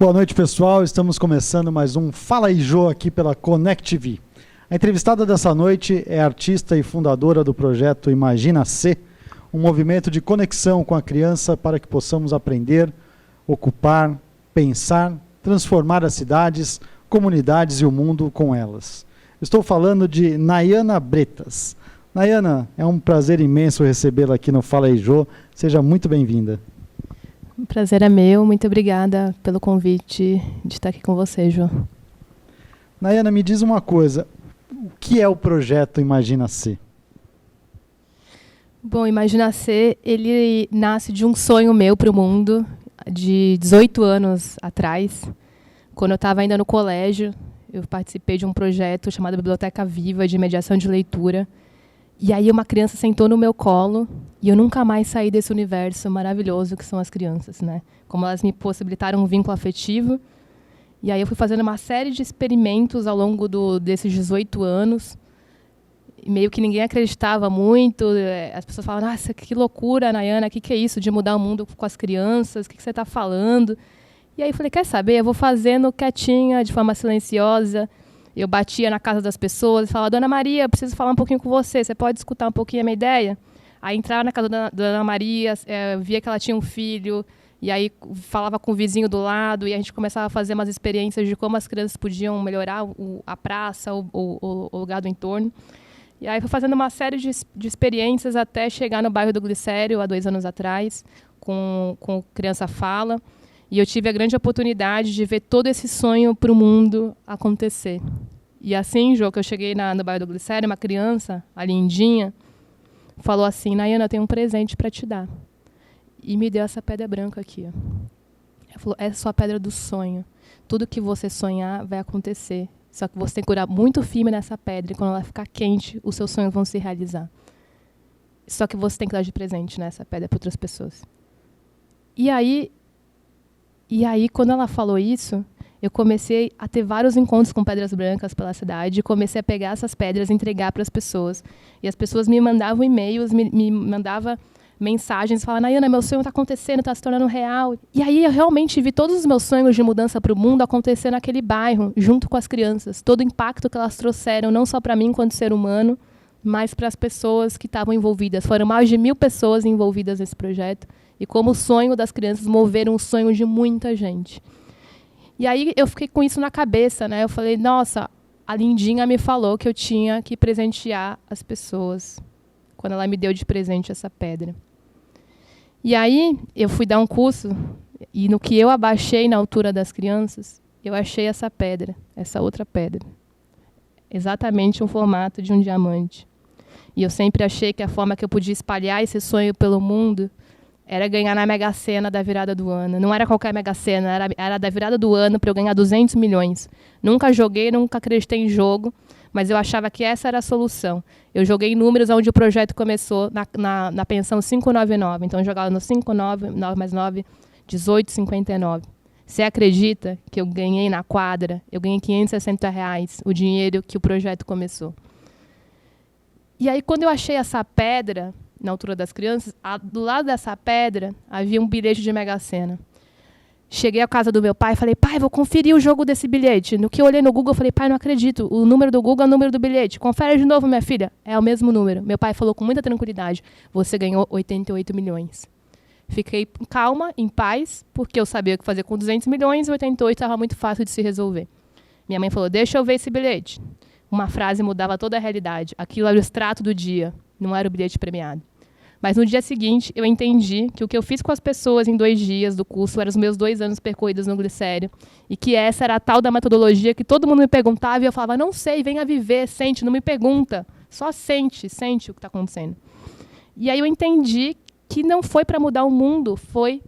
Boa noite, pessoal. Estamos começando mais um Fala aí, Jô, aqui pela Connect TV. A entrevistada dessa noite é artista e fundadora do projeto Imagina Ser, um movimento de conexão com a criança para que possamos aprender, ocupar, pensar, transformar as cidades, comunidades e o mundo com elas. Estou falando de Nayana Bretas. Nayana, é um prazer imenso recebê-la aqui no Fala aí, Jô. Seja muito bem-vinda. O prazer é meu, muito obrigada pelo convite de estar aqui com você, Jô. Nayana, me diz uma coisa, o que é o projeto Imagina Ser? Bom, Imagina Ser, ele nasce de um sonho meu para o mundo, de 18 anos atrás, quando eu estava ainda no colégio. Eu participei de um projeto chamado Biblioteca Viva, de mediação de leitura. E aí uma criança sentou no meu colo e eu nunca mais saí desse universo maravilhoso que são as crianças, né? Como elas me possibilitaram um vínculo afetivo. E aí eu fui fazendo uma série de experimentos ao longo desses 18 anos. E meio que ninguém acreditava muito. As pessoas falavam, nossa, que loucura, Nayana, o que é isso de mudar o mundo com as crianças? O que você está falando? E aí eu falei, quer saber? Eu vou fazendo quietinha, de forma silenciosa. Eu batia na casa das pessoas e falava, Dona Maria, eu preciso falar um pouquinho com você. Você pode escutar um pouquinho a minha ideia? Aí entrava na casa da Dona Maria, via que ela tinha um filho, e aí falava com o vizinho do lado, e a gente começava a fazer umas experiências de como as crianças podiam melhorar a praça, o lugar do entorno. E aí fui fazendo uma série de experiências até chegar no bairro do Glicério, há 2 anos atrás, com Criança Fala. E eu tive a grande oportunidade de ver todo esse sonho para o mundo acontecer. E assim, Jô, que eu cheguei no bairro do Glicério, uma criança, a Lindinha, falou assim, Nayana, eu tenho um presente para te dar. E me deu essa pedra branca aqui. Ó. Ela falou, essa é a sua pedra do sonho. Tudo que você sonhar vai acontecer. Só que você tem que curar muito firme nessa pedra, e quando ela ficar quente, os seus sonhos vão se realizar. Só que você tem que dar de presente nessa pedra para outras pessoas. E aí, quando ela falou isso, eu comecei a ter vários encontros com pedras brancas pela cidade, e comecei a pegar essas pedras e entregar para as pessoas. E as pessoas me mandavam e-mails, me mandavam mensagens, falavam, Nayana, meu sonho está acontecendo, está se tornando real. E aí eu realmente vi todos os meus sonhos de mudança para o mundo acontecer naquele bairro, junto com as crianças. Todo o impacto que elas trouxeram, não só para mim enquanto ser humano, mas para as pessoas que estavam envolvidas. Foram mais de 1000 pessoas envolvidas nesse projeto. E como o sonho das crianças moveram o sonho de muita gente. E aí eu fiquei com isso na cabeça, né? Eu falei, nossa, a Lindinha me falou que eu tinha que presentear as pessoas, quando ela me deu de presente essa pedra. E aí eu fui dar um curso, e no que eu abaixei na altura das crianças, eu achei essa pedra, essa outra pedra. Exatamente um formato de um diamante. E eu sempre achei que a forma que eu podia espalhar esse sonho pelo mundo era ganhar na Mega Sena da virada do ano. Não era qualquer Mega Sena, era da virada do ano para eu ganhar 200 milhões. Nunca joguei, nunca acreditei em jogo, mas eu achava que essa era a solução. Eu joguei números onde o projeto começou, na pensão 599. Então eu jogava no 59, 9 mais 9, 18,59. Você acredita que eu ganhei na quadra? Eu ganhei R$560, o dinheiro que o projeto começou. E aí, quando eu achei essa pedra, na altura das crianças, do lado dessa pedra havia um bilhete de Mega Sena. Cheguei à casa do meu pai e falei, pai, vou conferir o jogo desse bilhete. No que eu olhei no Google, eu falei, pai, não acredito. O número do Google é o número do bilhete. Confere de novo, minha filha. É o mesmo número. Meu pai falou com muita tranquilidade, você ganhou 88 milhões. Fiquei calma, em paz, porque eu sabia o que fazer com 200 milhões e 88 estava muito fácil de se resolver. Minha mãe falou, deixa eu ver esse bilhete. Uma frase mudava toda a realidade. Aquilo era o extrato do dia, não era o bilhete premiado. Mas no dia seguinte, eu entendi que o que eu fiz com as pessoas em 2 dias do curso eram os meus 2 anos percorridos no Glicério, e que essa era a tal da metodologia que todo mundo me perguntava, e eu falava, não sei, venha viver, sente, não me pergunta, só sente o que está acontecendo. E aí eu entendi que não foi para mudar o mundo, foi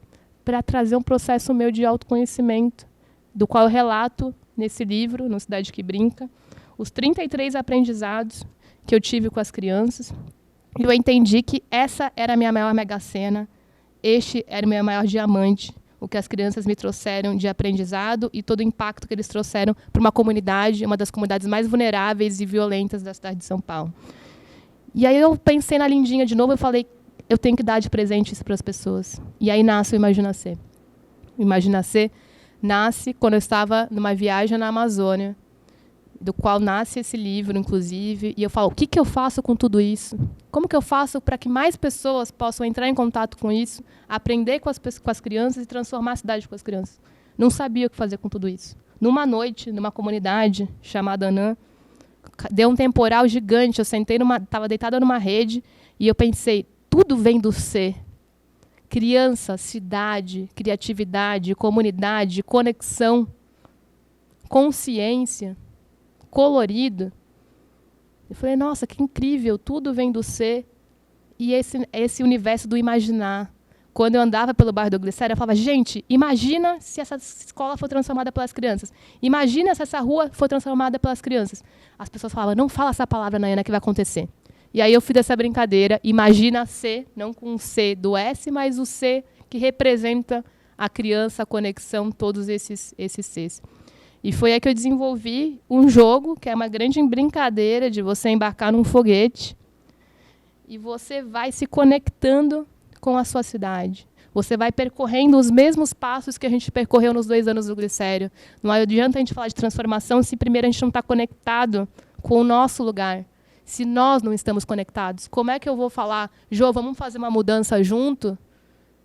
para trazer um processo meu de autoconhecimento, do qual eu relato nesse livro, no Cidade que Brinca, os 33 aprendizados que eu tive com as crianças. Eu entendi que essa era a minha maior Mega Sena, este era o meu maior diamante, o que as crianças me trouxeram de aprendizado e todo o impacto que eles trouxeram para uma comunidade, uma das comunidades mais vulneráveis e violentas da cidade de São Paulo. E aí eu pensei na Lindinha de novo e falei, eu tenho que dar de presente isso para as pessoas. E aí nasce o Imagina Ser. O Imagina Ser nasce quando eu estava numa viagem na Amazônia, do qual nasce esse livro, inclusive, e eu falo, o que eu faço com tudo isso? Como que eu faço para que mais pessoas possam entrar em contato com isso, aprender com as crianças e transformar a cidade com as crianças? Não sabia o que fazer com tudo isso. Numa noite, numa comunidade chamada Anã, deu um temporal gigante, eu estava deitada numa rede, e eu pensei, tudo vem do ser. Criança, cidade, criatividade, comunidade, conexão, consciência, colorido. Eu falei, nossa, que incrível, tudo vem do ser. E esse universo do imaginar. Quando eu andava pelo bairro do Glicério, eu falava, gente, imagina se essa escola for transformada pelas crianças. Imagina se essa rua for transformada pelas crianças. As pessoas falavam, não fala essa palavra, Nayana, que vai acontecer. E aí eu fiz essa brincadeira, imagina C, não com o C do S, mas o C que representa a criança, a conexão, todos esses Cs. E foi aí que eu desenvolvi um jogo, que é uma grande brincadeira de você embarcar num foguete e você vai se conectando com a sua cidade. Você vai percorrendo os mesmos passos que a gente percorreu nos 2 anos do Glicério. Não adianta a gente falar de transformação se primeiro a gente não está conectado com o nosso lugar. Se nós não estamos conectados, como é que eu vou falar, Jô, vamos fazer uma mudança junto,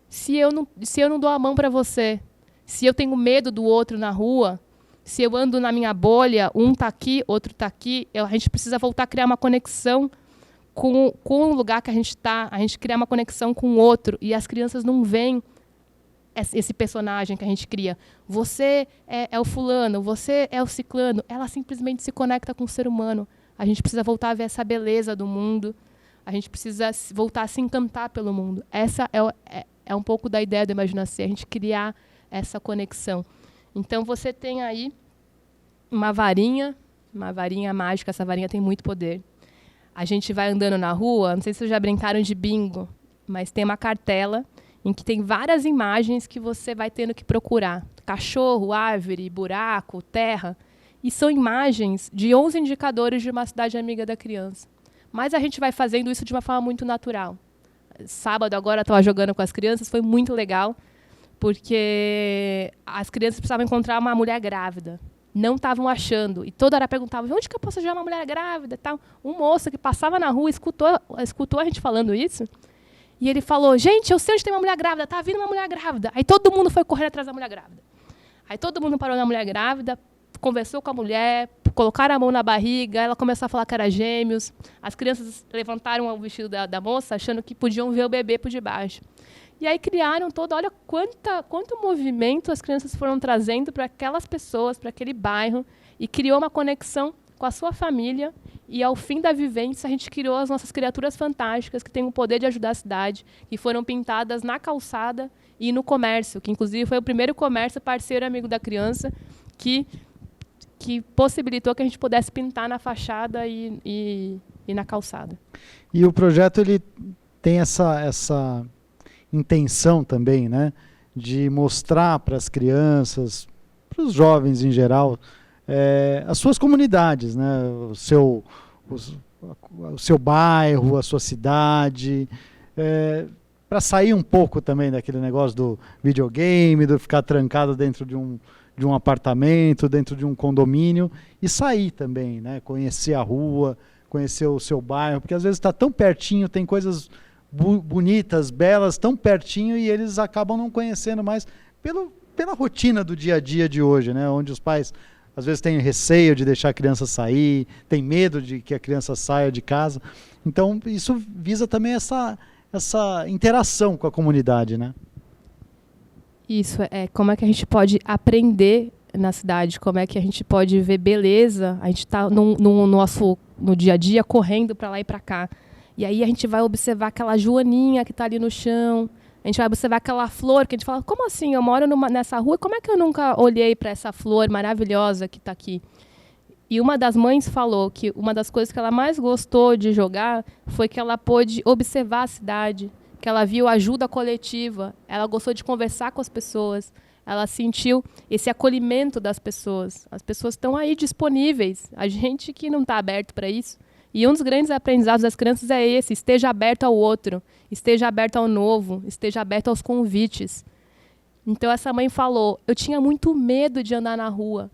se eu não dou a mão para você? Se eu tenho medo do outro na rua, se eu ando na minha bolha, um está aqui, outro está aqui, a gente precisa voltar a criar uma conexão com o lugar que a gente está, a gente criar uma conexão com o outro, e as crianças não veem esse personagem que a gente cria. Você é o fulano, você é o ciclano, ela simplesmente se conecta com o ser humano. A gente precisa voltar a ver essa beleza do mundo, a gente precisa voltar a se encantar pelo mundo. Essa é um pouco da ideia do Imagina-C, a gente criar essa conexão. Então, você tem aí uma varinha mágica, essa varinha tem muito poder. A gente vai andando na rua, não sei se vocês já brincaram de bingo, mas tem uma cartela em que tem várias imagens que você vai tendo que procurar. Cachorro, árvore, buraco, terra. E são imagens de 11 indicadores de uma cidade amiga da criança. Mas a gente vai fazendo isso de uma forma muito natural. Sábado, agora, eu estava jogando com as crianças, foi muito legal, porque as crianças precisavam encontrar uma mulher grávida. Não estavam achando. E toda hora perguntavam, onde que eu posso achar uma mulher grávida? Tal. Um moço que passava na rua escutou a gente falando isso, e ele falou, gente, eu sei onde tem uma mulher grávida, está vindo uma mulher grávida. Aí todo mundo foi correr atrás da mulher grávida. Aí todo mundo parou na mulher grávida, conversou com a mulher, colocaram a mão na barriga, ela começou a falar que era gêmeos. As crianças levantaram o vestido da moça, achando que podiam ver o bebê por debaixo. E aí criaram olha quanto movimento as crianças foram trazendo para aquelas pessoas, para aquele bairro, e criou uma conexão com a sua família, e ao fim da vivência a gente criou as nossas criaturas fantásticas, que têm o poder de ajudar a cidade, que foram pintadas na calçada e no comércio, que inclusive foi o primeiro comércio parceiro amigo da criança, que possibilitou que a gente pudesse pintar na fachada e na calçada. E o projeto ele tem essa intenção também, né, de mostrar para as crianças, para os jovens em geral, as suas comunidades, né, o seu bairro, a sua cidade, para sair um pouco também daquele negócio do videogame, do ficar trancado dentro de um apartamento, dentro de um condomínio, e sair também, né? Conhecer a rua, conhecer o seu bairro, porque às vezes está tão pertinho, tem coisas bonitas, belas, tão pertinho, e eles acabam não conhecendo mais pela rotina do dia a dia de hoje, né? Onde os pais às vezes têm receio de deixar a criança sair, tem medo de que a criança saia de casa. Então, isso visa também essa interação com a comunidade, né? Isso, como é que a gente pode aprender na cidade, como é que a gente pode ver beleza, a gente está no dia a dia correndo para lá e para cá. E aí a gente vai observar aquela joaninha que está ali no chão, a gente vai observar aquela flor que a gente fala, como assim, eu moro nessa rua, como é que eu nunca olhei para essa flor maravilhosa que está aqui? E uma das mães falou que uma das coisas que ela mais gostou de jogar foi que ela pôde observar a cidade, que ela viu ajuda coletiva, ela gostou de conversar com as pessoas, ela sentiu esse acolhimento das pessoas. As pessoas estão aí disponíveis, a gente que não está aberto para isso. E um dos grandes aprendizados das crianças é esse, esteja aberto ao outro, esteja aberto ao novo, esteja aberto aos convites. Então, essa mãe falou, eu tinha muito medo de andar na rua.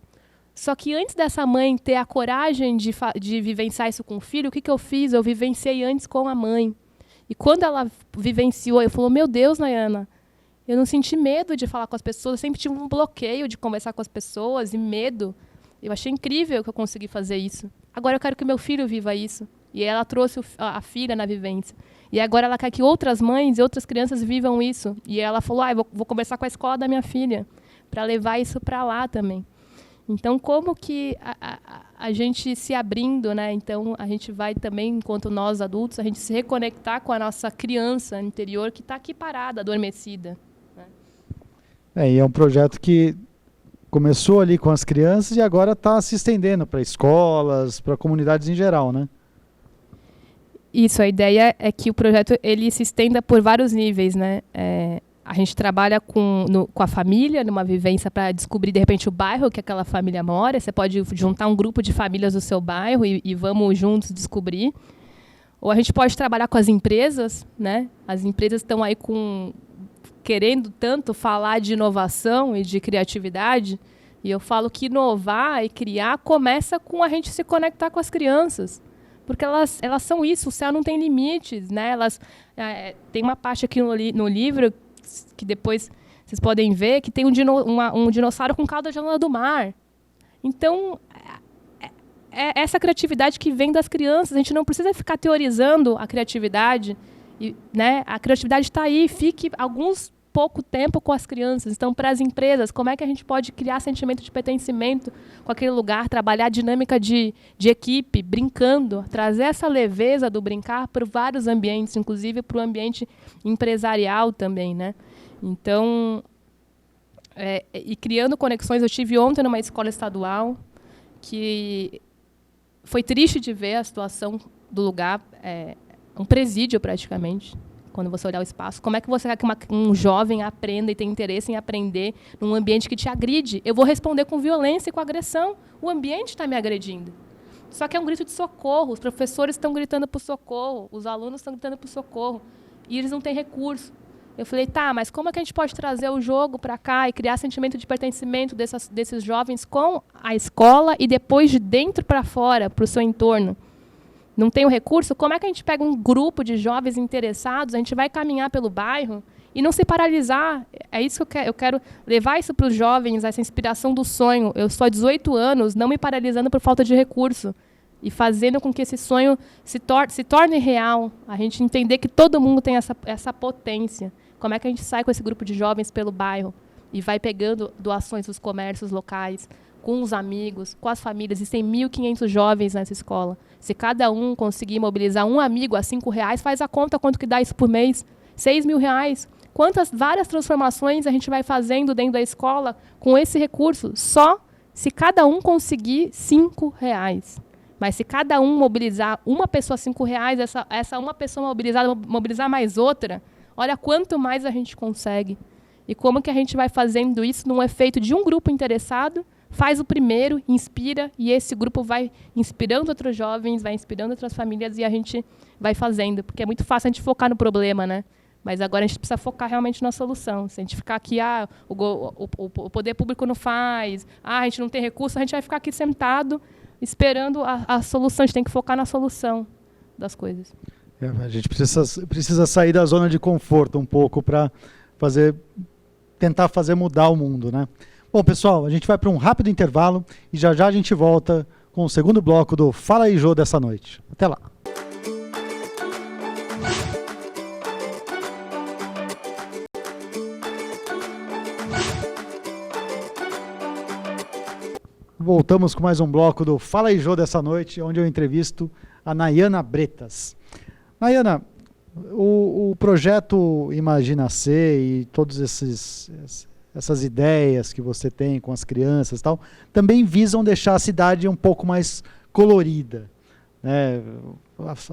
Só que antes dessa mãe ter a coragem de vivenciar isso com o filho, o que eu fiz? Eu vivenciei antes com a mãe. E quando ela vivenciou, eu falou, meu Deus, Nayana, eu não senti medo de falar com as pessoas, eu sempre tive um bloqueio de conversar com as pessoas e medo. Eu achei incrível que eu consegui fazer isso. Agora eu quero que meu filho viva isso. E ela trouxe a filha na vivência. E agora ela quer que outras mães e outras crianças vivam isso. E ela falou, eu vou conversar com a escola da minha filha, para levar isso para lá também. Então, como que a gente se abrindo, né? Então, a gente vai também, enquanto nós adultos, a gente se reconectar com a nossa criança interior que está aqui parada, adormecida. Né? E é um projeto que começou ali com as crianças e agora está se estendendo para escolas, para comunidades em geral, né? Isso, a ideia é que o projeto ele se estenda por vários níveis, né? A gente trabalha com a família, numa vivência para descobrir, de repente, o bairro que aquela família mora. Você pode juntar um grupo de famílias do seu bairro e vamos juntos descobrir. Ou a gente pode trabalhar com as empresas, né? As empresas estão aí querendo tanto falar de inovação e de criatividade. E eu falo que inovar e criar começa com a gente se conectar com as crianças. Porque elas são isso, o céu não tem limites, né? Tem uma parte aqui no livro que depois vocês podem ver que tem um dinossauro com cauda de lã do mar. Então, é essa criatividade que vem das crianças. A gente não precisa ficar teorizando a criatividade. Né? A criatividade está aí, fique pouco tempo com as crianças. Então, para as empresas, como é que a gente pode criar sentimento de pertencimento com aquele lugar, trabalhar a dinâmica de equipe, brincando, trazer essa leveza do brincar para vários ambientes, inclusive para o ambiente empresarial também, né? Então, e criando conexões. Eu tive ontem numa escola estadual que foi triste de ver a situação do lugar, um presídio praticamente. Quando você olhar o espaço, como é que você quer que um jovem aprenda e tenha interesse em aprender num ambiente que te agride? Eu vou responder com violência e com agressão. O ambiente está me agredindo. Só que é um grito de socorro. Os professores estão gritando por socorro, os alunos estão gritando por socorro, e eles não têm recurso. Eu falei, mas como é que a gente pode trazer o jogo para cá e criar sentimento de pertencimento desses jovens com a escola e depois de dentro para fora, para o seu entorno? Não tem o recurso, como é que a gente pega um grupo de jovens interessados, a gente vai caminhar pelo bairro e não se paralisar? É isso que eu quero levar isso para os jovens, essa inspiração do sonho. Eu sou há 18 anos, não me paralisando por falta de recurso e fazendo com que esse sonho se torne real. A gente entender que todo mundo tem essa potência. Como é que a gente sai com esse grupo de jovens pelo bairro e vai pegando doações dos comércios locais, com os amigos, com as famílias? Existem 1.500 jovens nessa escola. Se cada um conseguir mobilizar um amigo a R$5, faz a conta quanto que dá isso por mês. R$6.000. Várias transformações a gente vai fazendo dentro da escola com esse recurso, só se cada um conseguir R$5. Mas se cada um mobilizar uma pessoa R$5, essa uma pessoa mobilizar mais outra, olha quanto mais a gente consegue. E como que a gente vai fazendo isso num efeito de um grupo interessado, faz o primeiro, inspira, e esse grupo vai inspirando outros jovens, vai inspirando outras famílias, e a gente vai fazendo. Porque é muito fácil a gente focar no problema, né? Mas agora a gente precisa focar realmente na solução. Se a gente ficar aqui, o poder público não faz, a gente não tem recurso, a gente vai ficar aqui sentado esperando a solução. A gente tem que focar na solução das coisas. A gente precisa sair da zona de conforto um pouco para tentar fazer mudar o mundo, né? Bom, pessoal, a gente vai para um rápido intervalo e já a gente volta com o segundo bloco do Fala aí, Jô, dessa noite. Até lá. Voltamos com mais um bloco do Fala aí, Jô, dessa noite, onde eu entrevisto a Nayana Bretas. Nayana, o projeto Imagina Ser e todos essas ideias que você tem com as crianças e tal, também visam deixar a cidade um pouco mais colorida, né?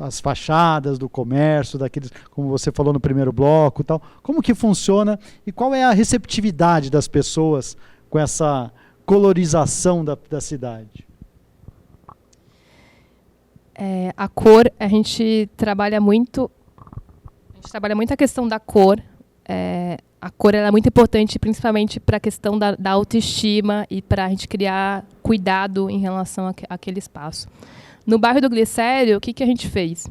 As fachadas do comércio, daqueles, como você falou no primeiro bloco, tal. Como que funciona e qual é a receptividade das pessoas com essa colorização da cidade? A cor, a gente trabalha muito a questão da cor. a cor ela é muito importante, principalmente para a questão da autoestima e para a gente criar cuidado em relação àquele espaço. No bairro do Glicério, o que a gente fez?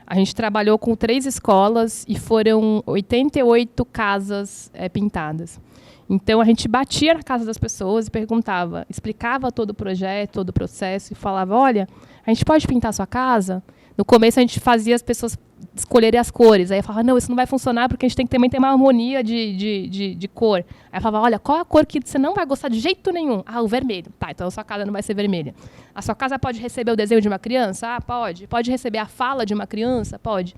A gente trabalhou com 3 escolas e foram 88 casas pintadas. Então, a gente batia na casa das pessoas e perguntava, explicava todo o projeto, todo o processo, e falava, olha, a gente pode pintar a sua casa? No começo, a gente fazia as pessoas escolherem as cores. Aí eu falava, não, isso não vai funcionar, porque a gente tem que também ter uma harmonia de cor. Aí eu falava, olha, qual a cor que você não vai gostar de jeito nenhum? Ah, o vermelho. Tá, então a sua casa não vai ser vermelha. A sua casa pode receber o desenho de uma criança? Ah, pode. Pode receber a fala de uma criança? Pode.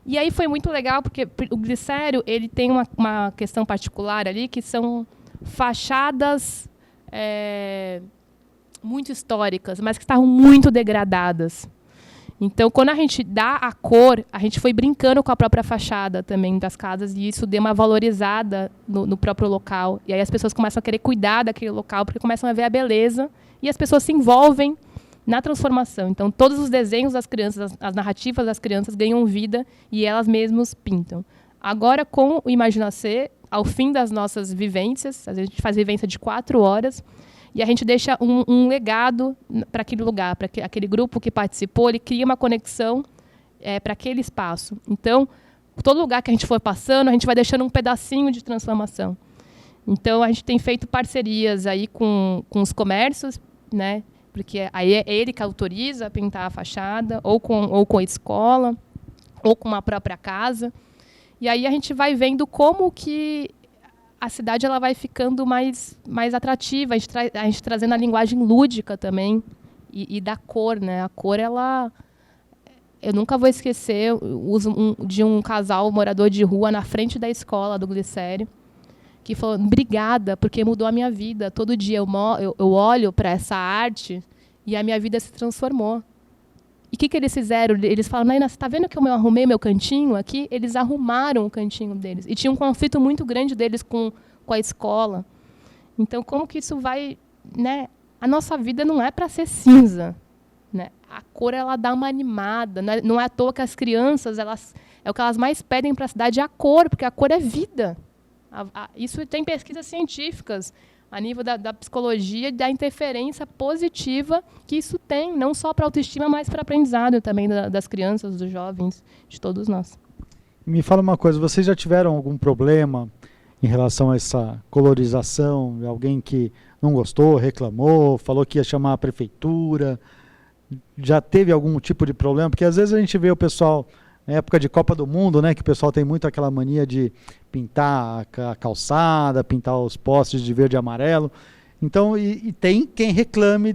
E aí foi muito legal, porque o Glicério ele tem uma questão particular ali, que são fachadas muito históricas, mas que estavam muito degradadas. Então, quando a gente dá a cor, a gente foi brincando com a própria fachada também das casas, e isso deu uma valorizada no próprio local. E aí as pessoas começam a querer cuidar daquele local, porque começam a ver a beleza, e as pessoas se envolvem na transformação. Então, todos os desenhos das crianças, as narrativas das crianças ganham vida e elas mesmas pintam. Agora, com o Imagina C, ao fim das nossas vivências, a gente faz vivência de 4 horas, e a gente deixa um legado para aquele lugar, para aquele grupo que participou, ele cria uma conexão para aquele espaço. Então, todo lugar que a gente for passando, a gente vai deixando um pedacinho de transformação. Então, a gente tem feito parcerias aí com os comércios, né? Porque aí é ele que autoriza a pintar a fachada, ou com a escola, ou com a própria casa. E aí a gente vai vendo como que a cidade ela vai ficando mais atrativa, a gente trazendo a linguagem lúdica também, e da cor, né? A cor, ela... Eu nunca vou esquecer o uso de um casal morador de rua na frente da escola do Glicério, que falou, obrigada, porque mudou a minha vida. Todo dia eu olho para essa arte e a minha vida se transformou. E o que eles fizeram? Eles falaram, Naina, você está vendo que eu arrumei meu cantinho aqui? Eles arrumaram o cantinho deles. E tinha um conflito muito grande deles com a escola. Então, como que isso vai... Né? A nossa vida não é para ser cinza. Né? A cor ela dá uma animada. Não é à toa que as crianças, é o que elas mais pedem para a cidade, é a cor, porque a cor é vida. Isso tem pesquisas científicas a nível da psicologia, da interferência positiva que isso tem, não só para a autoestima, mas para aprendizado também das crianças, dos jovens, de todos nós. Me fala uma coisa, vocês já tiveram algum problema em relação a essa colorização? Alguém que não gostou, reclamou, falou que ia chamar a prefeitura? Já teve algum tipo de problema? Porque às vezes a gente vê o pessoal... Na época de Copa do Mundo, né, que o pessoal tem muito aquela mania de pintar a calçada, pintar os postes de verde e amarelo. Então, e tem quem reclame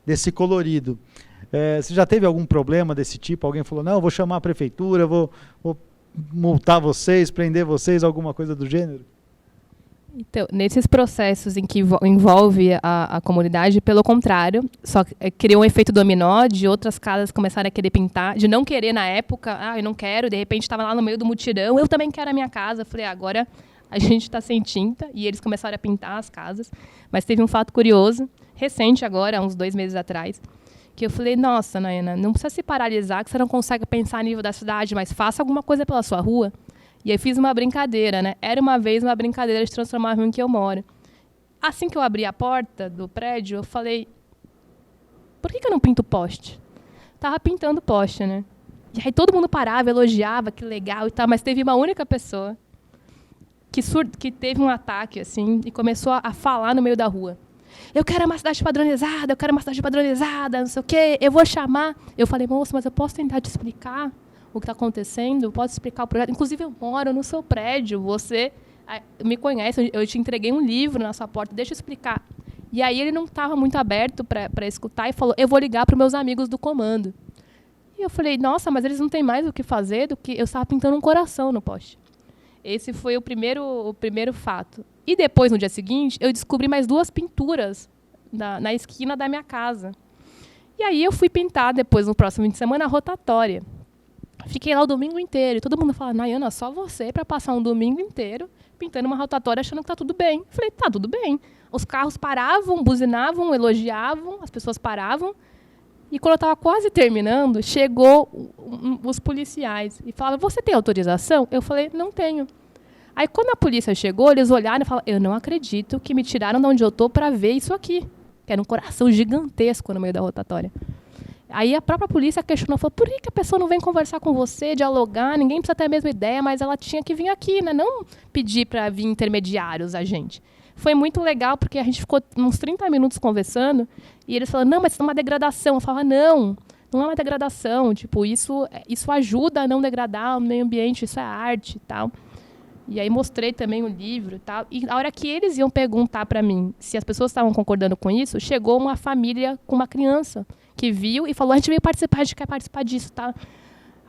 desse colorido. Você já teve algum problema desse tipo? Alguém falou, não, eu vou chamar a prefeitura, vou multar vocês, prender vocês, alguma coisa do gênero? Então, nesses processos em que envolve a comunidade, pelo contrário, só criou um efeito dominó de outras casas começarem a querer pintar, de não querer na época, eu não quero, de repente estava lá no meio do mutirão, eu também quero a minha casa. Eu falei, agora a gente está sem tinta, e eles começaram a pintar as casas. Mas teve um fato curioso, recente agora, uns 2 meses atrás, que eu falei, nossa, Naina, não precisa se paralisar, que você não consegue pensar a nível da cidade, mas faça alguma coisa pela sua rua. E aí fiz uma brincadeira, né? Era uma vez uma brincadeira de transformar a rua em que eu moro. Assim que eu abri a porta do prédio, eu falei, por que eu não pinto poste? Tava pintando poste, né? E aí todo mundo parava, elogiava, que legal e tal, mas teve uma única pessoa que teve um ataque, assim, e começou a falar no meio da rua. Eu quero uma cidade padronizada, eu quero uma cidade padronizada, não sei o quê, eu vou chamar. Eu falei, moço, mas eu posso tentar te explicar o que está acontecendo? Posso explicar o projeto? Inclusive, eu moro no seu prédio, você me conhece, eu te entreguei um livro na sua porta, deixa eu explicar. E aí ele não estava muito aberto para escutar e falou, eu vou ligar para os meus amigos do comando. E eu falei, nossa, mas eles não têm mais o que fazer do que eu estava pintando um coração no poste. Esse foi o primeiro fato. E depois, no dia seguinte, eu descobri mais 2 pinturas na esquina da minha casa. E aí eu fui pintar depois, no próximo fim de semana, a rotatória. Fiquei lá o domingo inteiro. E todo mundo fala, Nayana, só você para passar um domingo inteiro pintando uma rotatória achando que está tudo bem. Eu falei, tá tudo bem. Os carros paravam, buzinavam, elogiavam, as pessoas paravam. E quando eu estava quase terminando, chegou os policiais e falavam, você tem autorização? Eu falei, não tenho. Aí, quando a polícia chegou, eles olharam e falaram, eu não acredito que me tiraram de onde eu estou para ver isso aqui. Que era um coração gigantesco no meio da rotatória. Aí a própria polícia questionou, falou, por que a pessoa não vem conversar com você, dialogar, ninguém precisa ter a mesma ideia, mas ela tinha que vir aqui, né? Não pedir para vir intermediários a gente. Foi muito legal, porque a gente ficou uns 30 minutos conversando, e eles falaram, não, mas isso é uma degradação. Eu falava, não é uma degradação, tipo, isso ajuda a não degradar o meio ambiente, isso é arte e tal. E aí mostrei também o livro e tal. E na hora que eles iam perguntar para mim se as pessoas estavam concordando com isso, chegou uma família com uma criança que viu e falou, a gente veio participar, a gente quer participar disso, tá?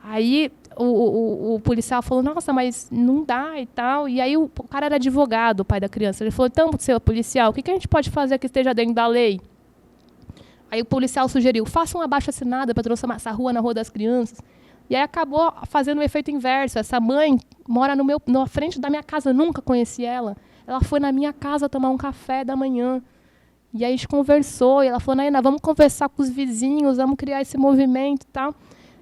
Aí o policial falou, nossa, mas não dá e tal. E aí o cara era advogado, o pai da criança. Ele falou, então, seu policial, o que a gente pode fazer que esteja dentro da lei? Aí o policial sugeriu, faça uma abaixo-assinada para transformar essa rua na Rua das Crianças. E aí acabou fazendo o efeito inverso. Essa mãe mora na frente da minha casa, eu nunca conheci ela. Ela foi na minha casa tomar um café da manhã. E aí a gente conversou, e ela falou, Naina, vamos conversar com os vizinhos, vamos criar esse movimento e tal.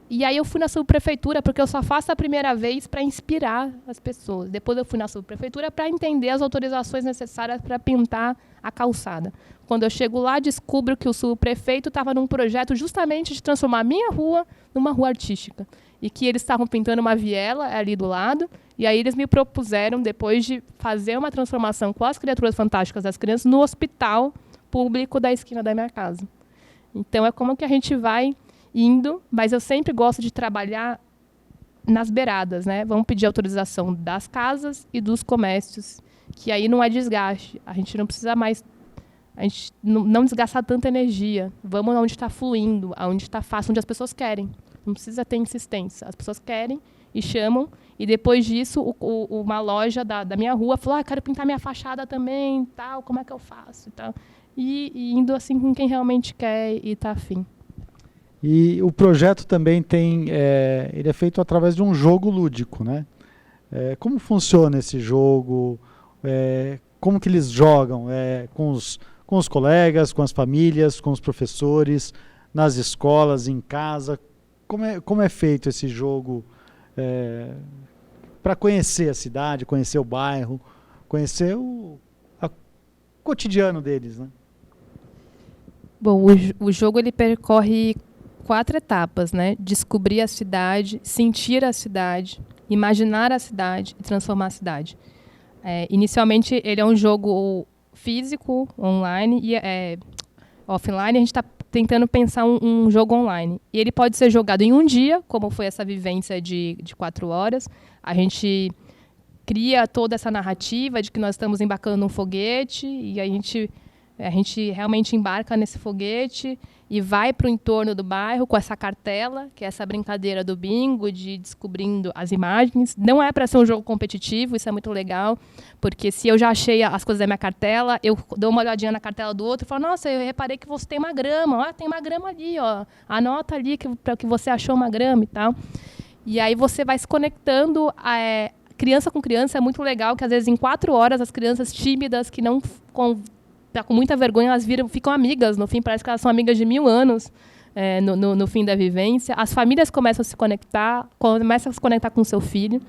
E aí eu fui na subprefeitura, porque eu só faço a primeira vez para inspirar as pessoas. Depois eu fui na subprefeitura para entender as autorizações necessárias para pintar a calçada. Quando eu chego lá, descubro que o subprefeito estava num projeto justamente de transformar a minha rua numa rua artística. E que eles estavam pintando uma viela ali do lado, e aí eles me propuseram, depois de fazer uma transformação com as criaturas fantásticas das crianças, no hospital público da esquina da minha casa. Então, é como que a gente vai indo, mas eu sempre gosto de trabalhar nas beiradas, né? Vamos pedir autorização das casas e dos comércios, que aí não é desgaste. A gente não precisa mais, a gente não desgastar tanta energia. Vamos onde está fluindo, onde está fácil, onde as pessoas querem. Não precisa ter insistência. As pessoas querem e chamam. E depois disso, uma loja da minha rua falou, quero pintar minha fachada também, tal, como é que eu faço? E tal. E indo assim com quem realmente quer e está afim. E o projeto também ele é feito através de um jogo lúdico, né? Como funciona esse jogo? Como que eles jogam? Com os colegas, com as famílias, com os professores, nas escolas, em casa? Como é feito esse jogo para conhecer a cidade, conhecer o bairro, conhecer o cotidiano deles, né? Bom, o jogo ele percorre 4 etapas, né? Descobrir a cidade, sentir a cidade, imaginar a cidade e transformar a cidade. Inicialmente, ele é um jogo físico, online, e offline a gente está tentando pensar um jogo online. E ele pode ser jogado em um dia, como foi essa vivência de 4 horas. A gente cria toda essa narrativa de que nós estamos embarcando num foguete, e a gente realmente embarca nesse foguete e vai para o entorno do bairro com essa cartela, que é essa brincadeira do bingo, de descobrindo as imagens. Não é para ser um jogo competitivo, isso é muito legal, porque se eu já achei as coisas da minha cartela, eu dou uma olhadinha na cartela do outro e falo, nossa, eu reparei que você tem uma grama, tem uma grama ali, ó. Anota ali para que você achou uma grama e tal. E aí você vai se conectando, criança com criança, é muito legal, que às vezes em 4 horas as crianças tímidas, que não tá com muita vergonha, elas ficam amigas, no fim parece que elas são amigas de 1000 anos no fim da vivência. As famílias começam a se conectar, começam a se conectar com o seu filho.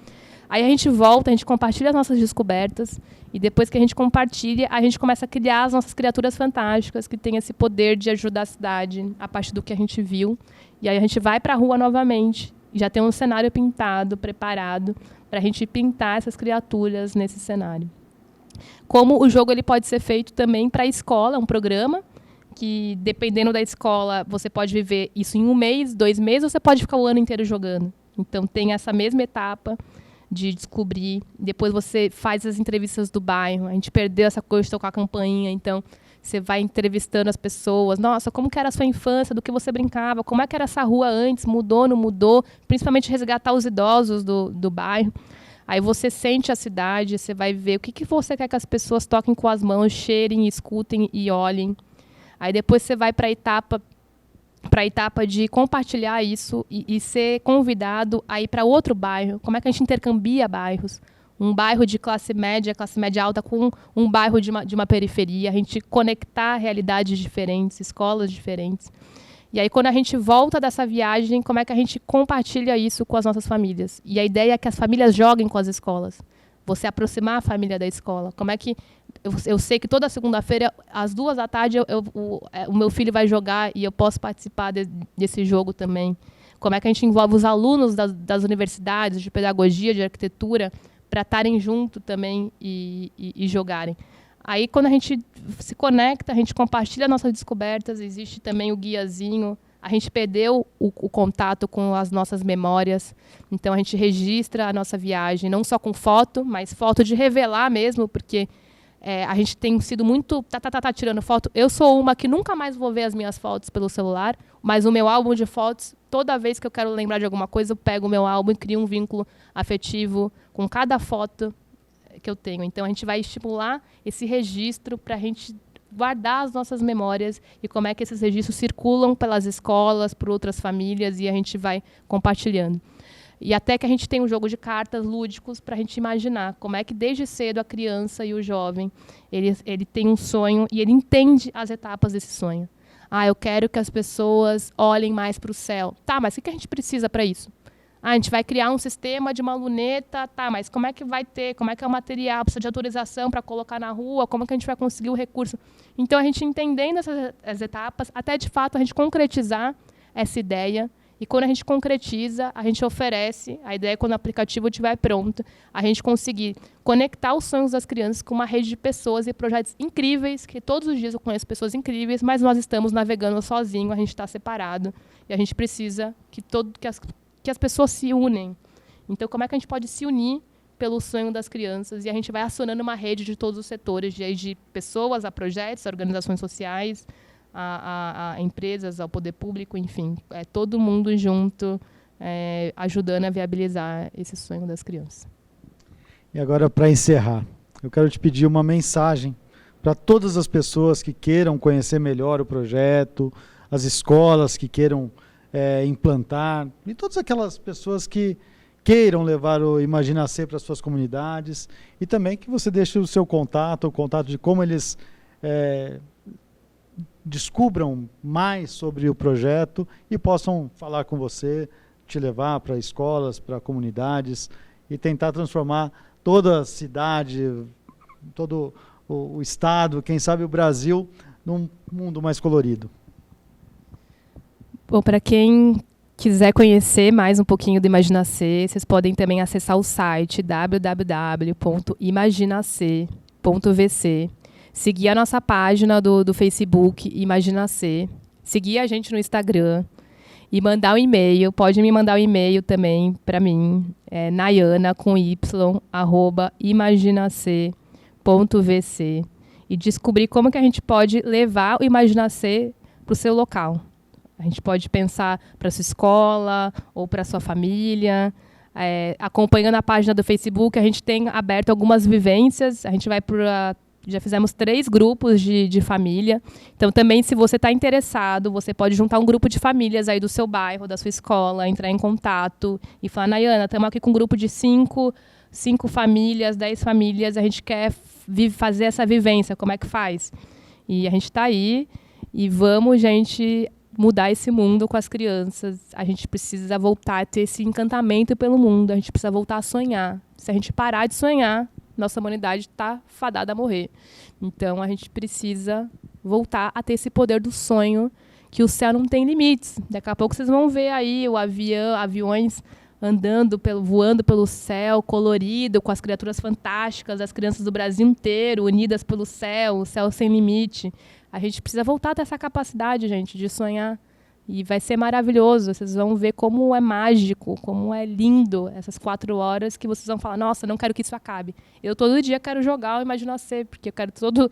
Aí a gente volta, a gente compartilha as nossas descobertas, e depois que a gente compartilha, a gente começa a criar as nossas criaturas fantásticas, que têm esse poder de ajudar a cidade a partir do que a gente viu. E aí a gente vai para a rua novamente, e já tem um cenário pintado, preparado, para a gente pintar essas criaturas nesse cenário. Como o jogo ele pode ser feito também para a escola, um programa, que dependendo da escola, você pode viver isso em 1 mês, 2 meses, ou você pode ficar o ano inteiro jogando. Então tem essa mesma etapa de descobrir, depois você faz as entrevistas do bairro, a gente perdeu essa coisa de tocar a campainha, então você vai entrevistando as pessoas, nossa, como que era a sua infância, do que você brincava, como é que era essa rua antes, mudou, não mudou, principalmente resgatar os idosos do bairro. Aí você sente a cidade, você vai ver o que você quer que as pessoas toquem com as mãos, cheirem, escutem e olhem. Aí depois você vai para a etapa de compartilhar isso e ser convidado a ir para outro bairro. Como é que a gente intercambia bairros? Um bairro de classe média alta com um bairro de uma periferia. A gente conectar realidades diferentes, escolas diferentes. E aí, quando a gente volta dessa viagem, como é que a gente compartilha isso com as nossas famílias? E a ideia é que as famílias joguem com as escolas. Você aproximar a família da escola. Como é que eu sei que toda segunda-feira, às 14h, o meu filho vai jogar e eu posso participar desse jogo também. Como é que a gente envolve os alunos das universidades, de pedagogia, de arquitetura, para estarem junto também e jogarem. Aí, quando a gente se conecta, a gente compartilha nossas descobertas, existe também o guiazinho. A gente perdeu o contato com as nossas memórias, então a gente registra a nossa viagem, não só com foto, mas foto de revelar mesmo, porque a gente tem sido muito tirando foto. Eu sou uma que nunca mais vou ver as minhas fotos pelo celular, mas o meu álbum de fotos, toda vez que eu quero lembrar de alguma coisa, eu pego o meu álbum e crio um vínculo afetivo com cada foto que eu tenho. Então, a gente vai estimular esse registro para a gente guardar as nossas memórias e como é que esses registros circulam pelas escolas, por outras famílias, e a gente vai compartilhando. E até que a gente tem um jogo de cartas lúdicos para a gente imaginar como é que, desde cedo, a criança e o jovem, ele tem um sonho e ele entende as etapas desse sonho. Eu quero que as pessoas olhem mais para o céu. Tá, mas o que a gente precisa para isso? A gente vai criar um sistema de uma luneta, tá, mas como é que vai ter? Como é que é o material? Precisa de autorização para colocar na rua? Como é que a gente vai conseguir o recurso? Então, a gente entendendo essas etapas, até, de fato, a gente concretizar essa ideia. E quando a gente concretiza, a gente oferece, a ideia é quando o aplicativo estiver pronto, a gente conseguir conectar os sonhos das crianças com uma rede de pessoas e projetos incríveis, que todos os dias eu conheço pessoas incríveis, mas nós estamos navegando sozinho, a gente está separado, e a gente precisa que as pessoas se unem. Então, como é que a gente pode se unir pelo sonho das crianças? E a gente vai acionando uma rede de todos os setores, de pessoas a projetos, a organizações sociais, a empresas, ao poder público, enfim. Todo mundo junto, ajudando a viabilizar esse sonho das crianças. E agora, para encerrar, eu quero te pedir uma mensagem para todas as pessoas que queiram conhecer melhor o projeto, as escolas que queiram implantar, e todas aquelas pessoas que queiram levar o Imagina C para as suas comunidades, e também que você deixe o seu contato, o contato de como eles descubram mais sobre o projeto e possam falar com você, te levar para escolas, para comunidades e tentar transformar toda a cidade, todo o estado, quem sabe o Brasil, num mundo mais colorido. Bom, para quem quiser conhecer mais um pouquinho do Imagina C, vocês podem também acessar o site www.imaginac.vc, seguir a nossa página do Facebook Imagina C, seguir a gente no Instagram e mandar um e-mail. Pode me mandar um e-mail também para mim, Nayana com y, @imaginac.vc, e descobrir como que a gente pode levar o Imagina C para o seu local. A gente pode pensar para a sua escola ou para a sua família. Acompanhando a página do Facebook, a gente tem aberto algumas vivências. A gente vai já fizemos 3 grupos de família. Então, também, se você está interessado, você pode juntar um grupo de famílias aí do seu bairro, da sua escola, entrar em contato e falar: Nayana, estamos aqui com um grupo de 5 famílias, 10 famílias, a gente quer fazer essa vivência, como é que faz? E a gente está aí e vamos, gente, mudar esse mundo com as crianças. A gente precisa voltar a ter esse encantamento pelo mundo, a gente precisa voltar a sonhar. Se a gente parar de sonhar, nossa humanidade está fadada a morrer. Então, a gente precisa voltar a ter esse poder do sonho, que o céu não tem limites. Daqui a pouco vocês vão ver aí aviões voando pelo céu, colorido, com as criaturas fantásticas, as crianças do Brasil inteiro, unidas pelo céu, o céu sem limite. A gente precisa voltar a ter essa capacidade, gente, de sonhar. E vai ser maravilhoso. Vocês vão ver como é mágico, como é lindo essas 4 horas que vocês vão falar: nossa, não quero que isso acabe. Eu todo dia quero jogar o Imagina C, porque eu quero todo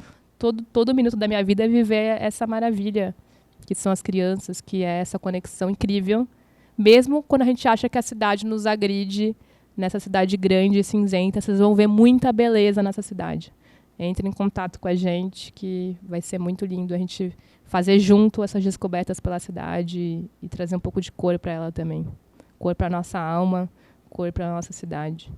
minuto da minha vida viver essa maravilha, que são as crianças, que é essa conexão incrível. Mesmo quando a gente acha que a cidade nos agride, nessa cidade grande e cinzenta, vocês vão ver muita beleza nessa cidade. Entre em contato com a gente, que vai ser muito lindo a gente fazer junto essas descobertas pela cidade e trazer um pouco de cor para ela também. Cor para a nossa alma, cor para a nossa cidade.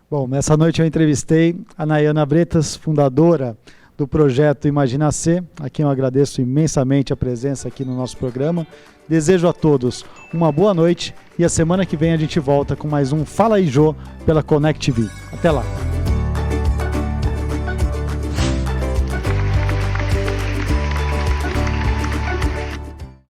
Bom, nessa noite eu entrevistei a Nayana Bretas, fundadora do projeto Imagina C, a quem eu agradeço imensamente a presença aqui no nosso programa. Desejo a todos uma boa noite e a semana que vem a gente volta com mais um Fala aí Jô pela Connect TV. Até lá!